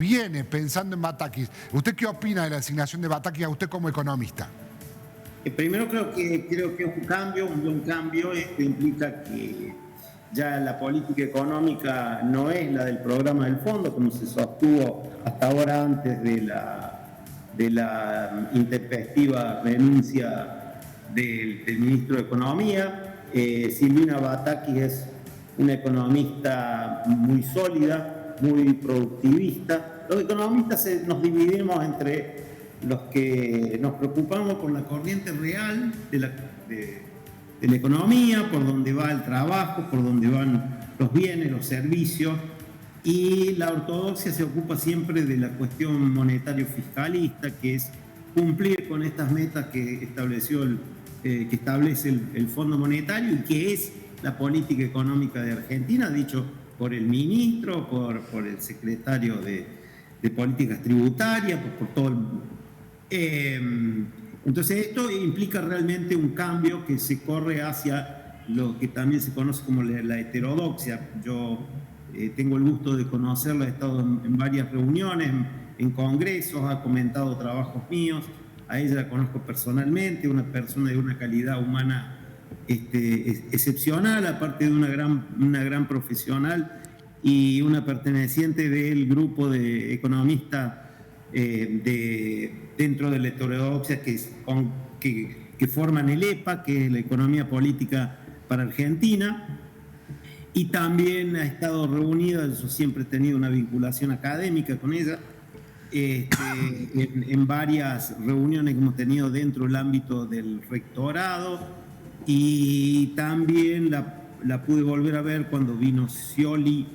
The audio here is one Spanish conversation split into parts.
viene pensando en Batakis. ¿Usted qué opina de la designación de Batakis a usted como economista? Primero creo que es un buen cambio. Esto implica que ya la política económica no es la del programa del fondo, como se sostuvo hasta ahora antes de la intempestiva renuncia del ministro de Economía. Silvina Batakis es una economista muy sólida, muy productivista. Los economistas nos dividimos entre los que nos preocupamos por la corriente real de la economía, por donde va el trabajo, por donde van los bienes, los servicios, y la ortodoxia se ocupa siempre de la cuestión monetario-fiscalista, que es cumplir con estas metas que establece el Fondo Monetario y que es la política económica de Argentina, dicho por el ministro, por el secretario de Políticas Tributarias, por todo entonces esto implica realmente un cambio que se corre hacia lo que también se conoce como la heterodoxia. Yo tengo el gusto de conocerla, he estado en varias reuniones, en congresos, ha comentado trabajos míos, a ella la conozco personalmente, una persona de una calidad humana excepcional, aparte de una gran profesional y una perteneciente del grupo de economistas dentro de la heterodoxia que forman el EPA, que es la economía política para Argentina, y también ha estado reunida, yo siempre he tenido una vinculación académica con ella, en varias reuniones que hemos tenido dentro del ámbito del rectorado, y también la pude volver a ver cuando vino Scioli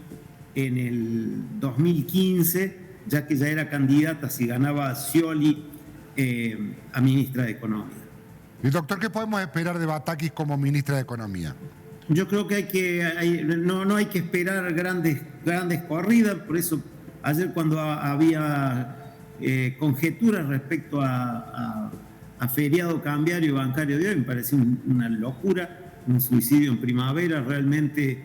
en el 2015, ya que ya era candidata, si ganaba Scioli, a ministra de Economía. Y doctor, ¿qué podemos esperar de Batakis como ministra de Economía? Yo creo que no hay que esperar grandes corridas, por eso ayer cuando había conjeturas respecto a feriado cambiario y bancario de hoy, me pareció una locura, un suicidio en primavera, realmente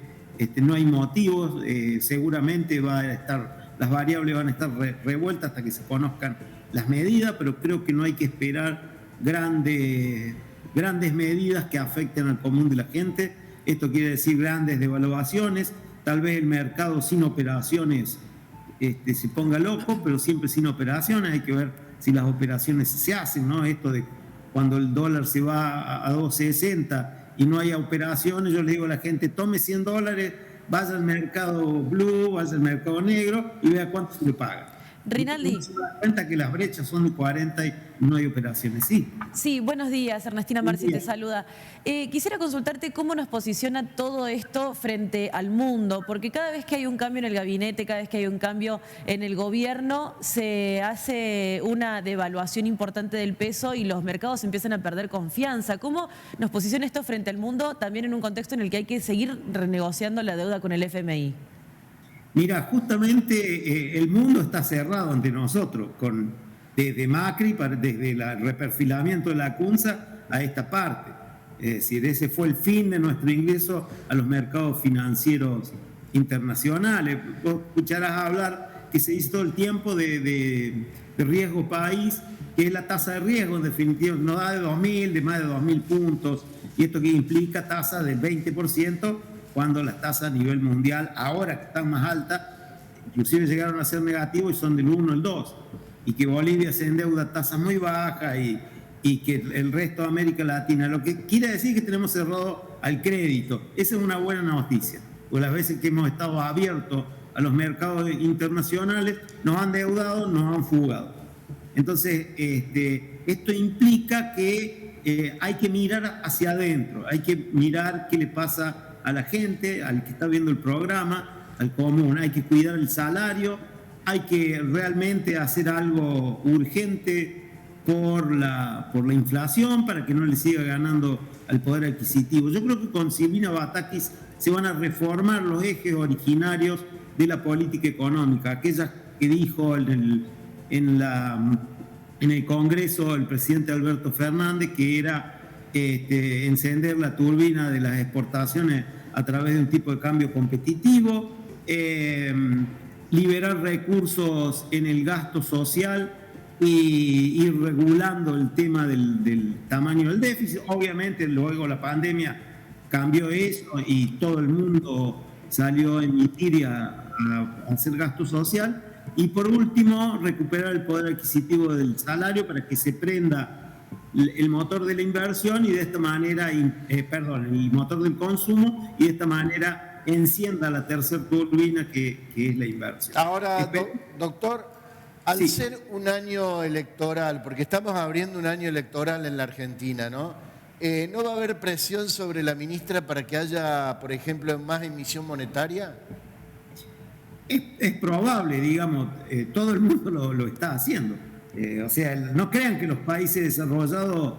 no hay motivos, seguramente las variables van a estar revueltas hasta que se conozcan las medidas, pero creo que no hay que esperar grandes medidas que afecten al común de la gente. Esto quiere decir grandes devaluaciones, tal vez el mercado sin operaciones se ponga loco, pero siempre sin operaciones. Hay que ver si las operaciones se hacen, ¿no? Esto de cuando el dólar se va a 2.60 y no hay operaciones, yo le digo a la gente, tome $100, vaya al mercado blue, vaya al mercado negro y vea cuánto se le paga. Rinaldi. Uno se da cuenta que las brechas son de 40 y no hay operaciones. Sí, buenos días. Ernestina Marci te saluda. Quisiera consultarte cómo nos posiciona todo esto frente al mundo, porque cada vez que hay un cambio en el gabinete, cada vez que hay un cambio en el gobierno, se hace una devaluación importante del peso y los mercados empiezan a perder confianza. ¿Cómo nos posiciona esto frente al mundo, también en un contexto en el que hay que seguir renegociando la deuda con el FMI? Mira, justamente el mundo está cerrado ante nosotros, desde Macri, desde el reperfilamiento de la CUNSA a esta parte. Es decir, ese fue el fin de nuestro ingreso a los mercados financieros internacionales. Vos escucharás hablar que se dice todo el tiempo de riesgo país, que es la tasa de riesgo, en definitiva, no da de 2.000, de más de 2.000 puntos, y esto que implica tasa del 20%, cuando las tasas a nivel mundial, ahora que están más altas, inclusive llegaron a ser negativos y son del 1 al 2, y que Bolivia se endeuda a tasas muy bajas y que el resto de América Latina, lo que quiere decir que tenemos cerrado al crédito. Esa es una buena noticia, porque las veces que hemos estado abiertos a los mercados internacionales, nos han endeudado, nos han fugado. Entonces, esto implica que hay que mirar hacia adentro, hay que mirar qué le pasa a la gente, al que está viendo el programa, al común. Hay que cuidar el salario, hay que realmente hacer algo urgente por la inflación para que no le siga ganando al poder adquisitivo. Yo creo que con Silvina Batakis se van a reformar los ejes originarios de la política económica, aquellas que dijo en el Congreso el presidente Alberto Fernández, que era encender la turbina de las exportaciones a través de un tipo de cambio competitivo, liberar recursos en el gasto social y ir regulando el tema del tamaño del déficit. Obviamente luego la pandemia cambió eso y todo el mundo salió a emitir y a hacer gasto social. Y por último, recuperar el poder adquisitivo del salario para que se prenda el motor de la inversión y de esta manera, el motor del consumo, y de esta manera encienda la tercera turbina que es la inversión. Ahora, doctor, al Sí. ser un año electoral, porque estamos abriendo un año electoral en la Argentina, ¿no? ¿No va a haber presión sobre la ministra para que haya, por ejemplo, más emisión monetaria? Es probable, digamos, todo el mundo lo está haciendo. O sea, no crean que los países desarrollados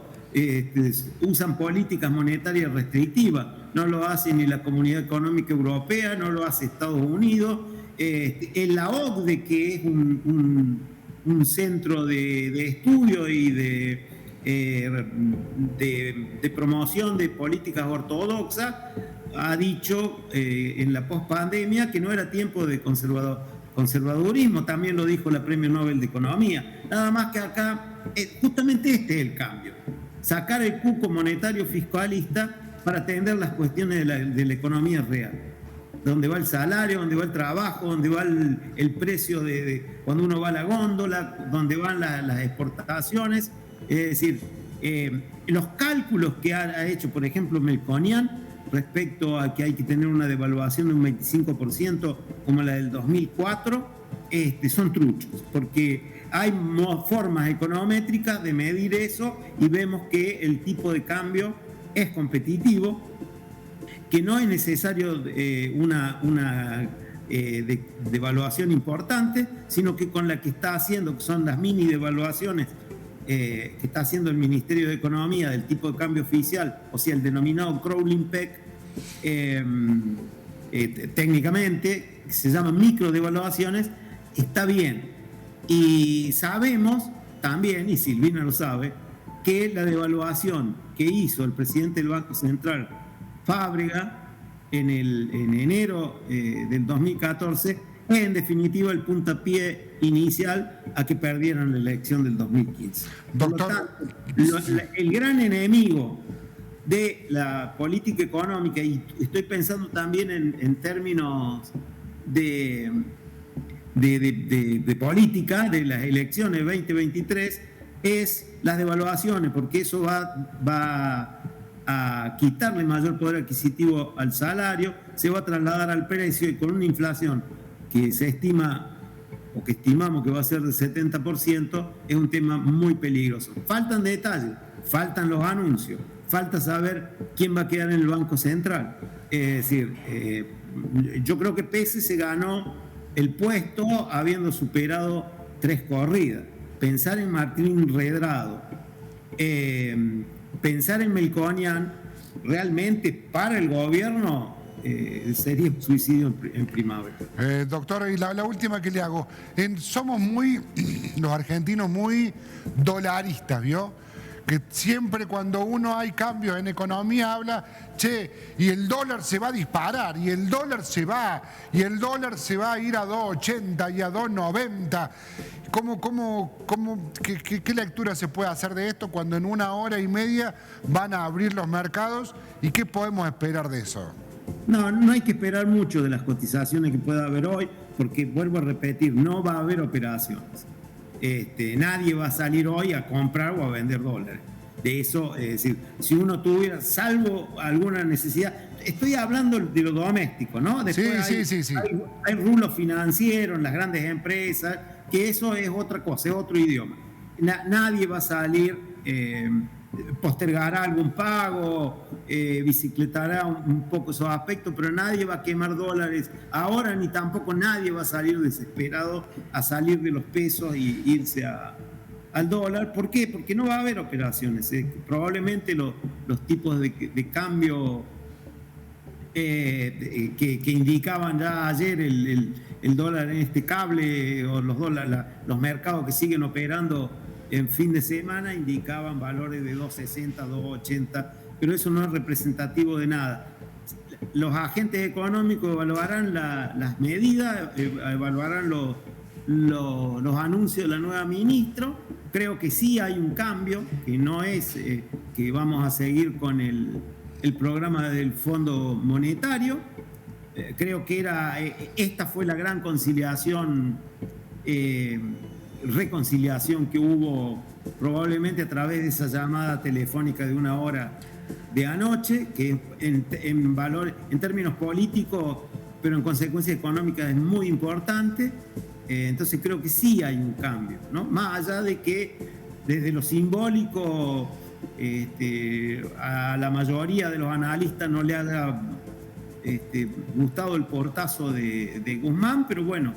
usan políticas monetarias restrictivas. No lo hace ni la Comunidad Económica Europea, no lo hace Estados Unidos. En la OCDE, que es un centro de estudio y de promoción de políticas ortodoxas, ha dicho en la pospandemia que no era tiempo de conservadurismo. También lo dijo la Premio Nobel de Economía. Nada más que acá, justamente este es el cambio. Sacar el cuco monetario fiscalista para atender las cuestiones de la economía real. Donde va el salario, donde va el trabajo, donde va el precio de cuando uno va a la góndola, donde van las exportaciones. Es decir, los cálculos que ha hecho, por ejemplo, Melconian, respecto a que hay que tener una devaluación de un 25% como la del 2004, son truchos, porque hay formas econométricas de medir eso y vemos que el tipo de cambio es competitivo, que no es necesario una devaluación importante, sino que con la que está haciendo, que son las mini devaluaciones que está haciendo el Ministerio de Economía del tipo de cambio oficial, o sea, el denominado crawling peg, técnicamente, que se llaman microdevaluaciones, está bien. Y sabemos también, y Silvina lo sabe, que la devaluación que hizo el presidente del Banco Central, Fábrega, en enero del 2014, es en definitiva el puntapié inicial a que perdieran la elección del 2015. Doctor. Por lo tanto, el gran enemigo de la política económica, y estoy pensando también en términos de política, de las elecciones 2023, es las devaluaciones, porque eso va a quitarle mayor poder adquisitivo al salario, se va a trasladar al precio, y con una inflación que se estima o que estimamos que va a ser del 70%, es un tema muy peligroso. Faltan detalles, faltan los anuncios, falta saber quién va a quedar en el Banco Central. Es decir, yo creo que Pese se ganó el puesto habiendo superado 3 corridas. Pensar en Martín Redrado, pensar en Melconian, realmente para el gobierno sería un suicidio en primavera. Doctor, y la última que le hago. Somos los argentinos muy dolaristas, ¿vio? Que siempre cuando hay cambios en economía habla, y el dólar se va a disparar, y el dólar se va a ir a 2.80 y a 2.90. ¿Qué lectura se puede hacer de esto cuando en 1 hora y media van a abrir los mercados? ¿Y qué podemos esperar de eso? No hay que esperar mucho de las cotizaciones que pueda haber hoy, porque vuelvo a repetir, no va a haber operaciones. Nadie va a salir hoy a comprar o a vender dólares. De eso, es decir, si uno tuviera, salvo alguna necesidad, estoy hablando de lo doméstico, ¿no? Después Sí. Hay rulos financieros en las grandes empresas, que eso es otra cosa, es otro idioma. Nadie va a salir, postergará algún pago, bicicletará un poco esos aspectos, pero nadie va a quemar dólares ahora, ni tampoco nadie va a salir desesperado a salir de los pesos y irse al dólar. ¿Por qué? Porque no va a haber operaciones. Probablemente los tipos de cambio que indicaban ya ayer el dólar en este cable, o los mercados que siguen operando en fin de semana, indicaban valores de 2.60, 2.80, pero eso no es representativo de nada. los agentes económicos evaluarán las medidas, evaluarán los anuncios de la nueva ministra. Creo que sí hay un cambio, que no es que vamos a seguir con el programa del Fondo Monetario. Creo que esta fue la gran reconciliación que hubo probablemente a través de esa llamada telefónica de 1 hora de anoche, que en términos políticos, pero en consecuencias económicas es muy importante. Entonces creo que sí hay un cambio, ¿no? Más allá de que desde lo simbólico a la mayoría de los analistas no le haya gustado el portazo de Guzmán, pero bueno,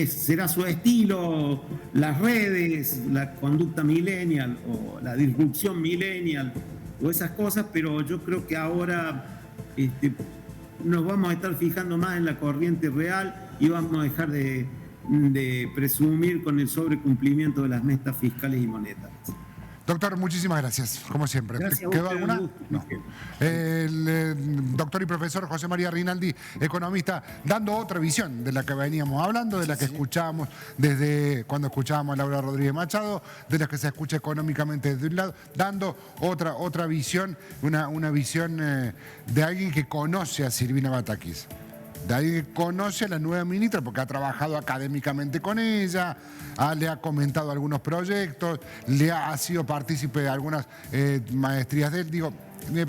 será su estilo, las redes, la conducta millennial o la disrupción millennial o esas cosas, pero yo creo que ahora nos vamos a estar fijando más en la corriente real y vamos a dejar de presumir con el sobrecumplimiento de las metas fiscales y monetarias. Doctor, muchísimas gracias, como siempre. Gracias. ¿Quedó alguna? No. El doctor y profesor José María Rinaldi, economista, dando otra visión de la que veníamos hablando, de la que escuchábamos desde cuando escuchábamos a Laura Rodríguez Machado, de la que se escucha económicamente desde un lado, dando otra visión, una visión de alguien que conoce a Silvina Batakis. De ahí conoce a la nueva ministra porque ha trabajado académicamente con ella, le ha comentado algunos proyectos, ha sido partícipe de algunas maestrías de él. Digo,